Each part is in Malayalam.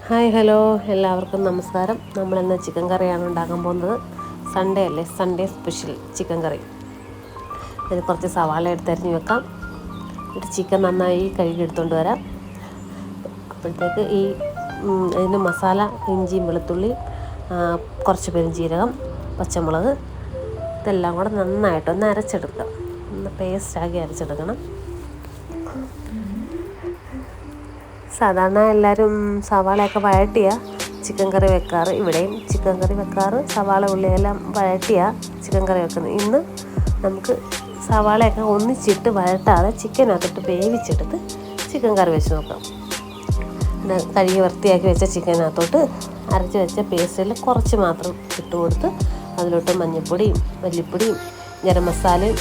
ഹായ് ഹലോ എല്ലാവർക്കും നമസ്കാരം. നമ്മളിന്ന് ചിക്കൻ കറിയാണ് ഉണ്ടാക്കാൻ പോകുന്നത്. സൺഡേ അല്ലേ, സൺഡേ സ്പെഷ്യൽ ചിക്കൻ കറി. അതിന് കുറച്ച് സവാള എടുത്തരിഞ്ഞ് വെക്കാം. എന്നിട്ട് ചിക്കൻ നന്നായി കഴുകി എടുത്തുകൊണ്ട് വരാം. അപ്പോഴത്തേക്ക് അതിന് മസാല ഇഞ്ചിയും വെളുത്തുള്ളി, കുറച്ച് പെരുംജീരകം, പച്ചമുളക് ഇതെല്ലാം കൂടെ നന്നായിട്ടൊന്ന് അരച്ചെടുക്കുക. ഒന്ന് പേസ്റ്റാക്കി അരച്ചെടുക്കണം. സാധാരണ എല്ലാവരും സവാളയൊക്കെ വഴട്ടിയാണ് ചിക്കൻ കറി വെക്കാറ്. ഇവിടെയും ചിക്കൻ കറി വെക്കാറ് സവാള ഉള്ളിയെല്ലാം വഴട്ടിയാണ് ചിക്കൻ കറി വെക്കുന്നത്. ഇന്ന് നമുക്ക് സവാളയൊക്കെ ഒന്നിച്ചിട്ട് വഴട്ടാതെ ചിക്കനകത്തിട്ട് വേവിച്ചെടുത്ത് ചിക്കൻ കറി വെച്ച് നോക്കാം. കഴുകി വൃത്തിയാക്കി വെച്ച ചിക്കനകത്തോട്ട് അരച്ച് വെച്ച പേസ്റ്റിൽ കുറച്ച് മാത്രം ഇട്ട് കൊടുത്ത് അതിലോട്ട് മഞ്ഞൾപ്പൊടിയും മല്ലിപ്പൊടിയും ഗരം മസാലയും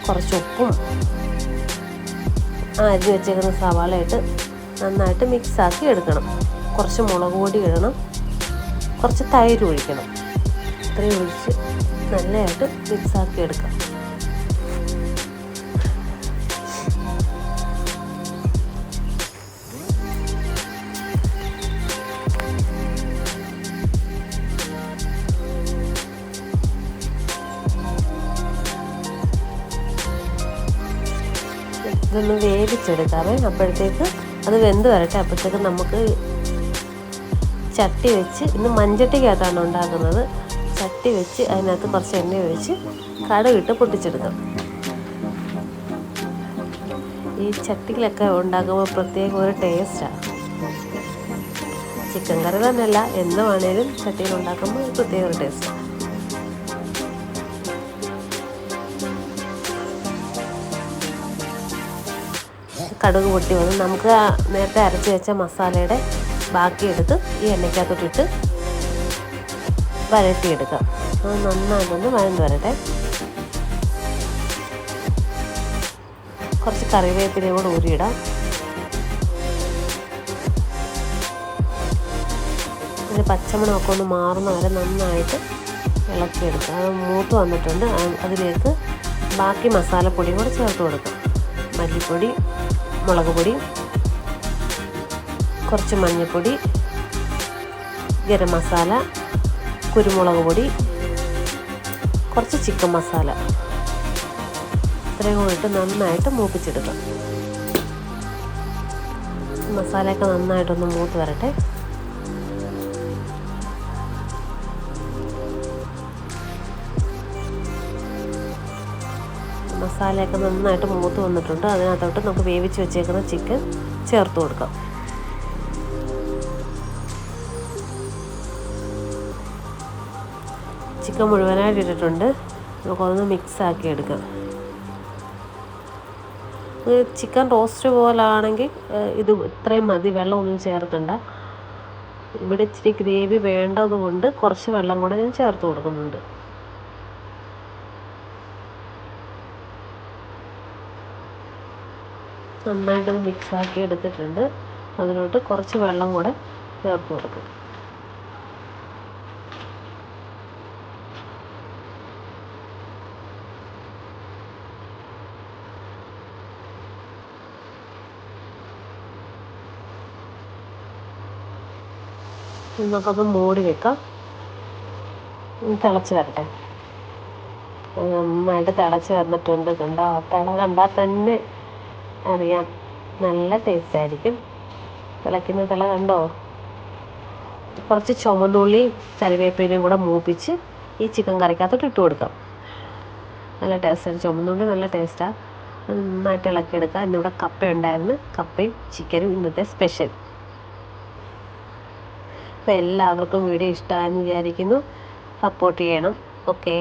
കുറച്ച് ഉപ്പും അരിഞ്ഞ് വെച്ചേക്കുന്ന സവാള ഇട്ട് നന്നായിട്ട് മിക്സാക്കി എടുക്കണം. കുറച്ച് മുളക് പൊടി ഇടണം, കുറച്ച് തൈര് ഒഴിക്കണം. ഇത്രയും ഒഴിച്ച് നല്ലതായിട്ട് മിക്സാക്കി എടുക്കാം. ഇതൊന്ന് വേവിച്ചെടുക്കാമേ. അപ്പോഴത്തേക്ക് അത് വെന്ത് വരട്ടെ. അപ്പോഴത്തേക്ക് നമുക്ക് ചട്ടി വെച്ച്, ഇന്ന് മൺചട്ടിക്കകത്താണ് ഉണ്ടാക്കുന്നത്. ചട്ടി വെച്ച് അതിനകത്ത് കുറച്ച് എണ്ണ ഒഴിച്ച് കടുകിട്ട് പൊട്ടിച്ചെടുക്കാം. ഈ ചട്ടിയിലൊക്കെ ഉണ്ടാക്കുമ്പോൾ പ്രത്യേക ഒരു ടേസ്റ്റാണ്. ചിക്കൻ കറി തന്നെയല്ല, എന്ത് വേണേലും ചട്ടിയിൽ ഉണ്ടാക്കുമ്പോൾ പ്രത്യേക ഒരു ടേസ്റ്റാണ്. കടുക് പൊട്ടി വന്ന് നമുക്ക് നേരത്തെ അരച്ച് വെച്ച മസാലയുടെ ബാക്കി എടുത്ത് ഈ എണ്ണയ്ക്കകത്തോട്ടിട്ട് വഴറ്റിയെടുക്കാം. അത് നന്നായിട്ടൊന്ന് വഴന്ന് വരട്ടെ. കുറച്ച് കറിവേപ്പിലയും കൂടെ ഊരിയിടാം. അതിന് പച്ചമണമൊക്കെ ഒന്ന് മാറുന്ന വരെ നന്നായിട്ട് ഇളക്കിയെടുക്കാം. അത് മൂത്ത് വന്നിട്ടുണ്ട്. അതിലേക്ക് ബാക്കി മസാലപ്പൊടിയും കൂടെ ചേർത്ത് കൊടുക്കാം. മല്ലിപ്പൊടി, മുളക് പൊടി, കുറച്ച് മഞ്ഞൾപ്പൊടി, ഗരം മസാല, കുരുമുളക് പൊടി, കുറച്ച് ചിക്കൻ മസാല ഇത്രയും കൂടിയിട്ട് നന്നായിട്ട് മൂപ്പിച്ചെടുക്കാം. മസാലയൊക്കെ നന്നായിട്ടൊന്ന് മൂത്ത് വരട്ടെ. മസാലയൊക്കെ നന്നായിട്ട് മൂത്ത് വന്നിട്ടുണ്ട്. അതിനകത്തോട്ട് നമുക്ക് വേവിച്ച് വെച്ചേക്കുന്ന ചിക്കൻ ചേർത്ത് കൊടുക്കാം. ചിക്കൻ മുഴുവനായിട്ട് ഇട്ടിട്ടുണ്ട്. നമുക്കൊന്ന് മിക്സാക്കി എടുക്കാം. ചിക്കൻ റോസ്റ്റ് പോലാണെങ്കിൽ ഇത് ഇത്രയും മതി, വെള്ളമൊന്നും ചേർക്കണ്ട. ഇവിടെ ഇച്ചിരി ഗ്രേവി വേണ്ടതുകൊണ്ട് കുറച്ച് വെള്ളം കൂടെ ഞാൻ ചേർത്ത് കൊടുക്കുന്നുണ്ട്. നന്നായിട്ട് മിക്സാക്കി എടുത്തിട്ടുണ്ട്. അതിലോട്ട് കുറച്ച് വെള്ളം കൂടെ ചേർത്ത് കൊടുക്കും. നമുക്കത് മൂടി വെക്കാം. തിളച്ച് വരട്ടെ. നന്നായിട്ട് തിളച്ച് വന്നിട്ടുണ്ട്. കണ്ടോ, കണ്ടാൽ തന്നെ അറിയാം നല്ല ടേസ്റ്റ് ആയിരിക്കും. തിളയ്ക്കുന്ന തിള കണ്ടോ. കുറച്ച് ചുവന്നുള്ളി കറിവേപ്പിലയും കൂടെ മൂപ്പിച്ച് ഈ ചിക്കൻ കറിക്കകത്തോട്ട് ഇട്ട് കൊടുക്കാം. നല്ല ടേസ്റ്റാണ്. ചുവന്നുള്ളി നല്ല ടേസ്റ്റാണ്. നന്നായിട്ട് ഇളക്കിയെടുക്കാം. ഇന്നിവിടെ കപ്പ ഉണ്ടായിരുന്നു. കപ്പയും ചിക്കനും ഇന്നത്തെ സ്പെഷ്യൽ. അപ്പോൾ എല്ലാവർക്കും വീഡിയോ ഇഷ്ടമായെന്ന് വിചാരിക്കുന്നു. സപ്പോർട്ട് ചെയ്യണം. ഓക്കേ.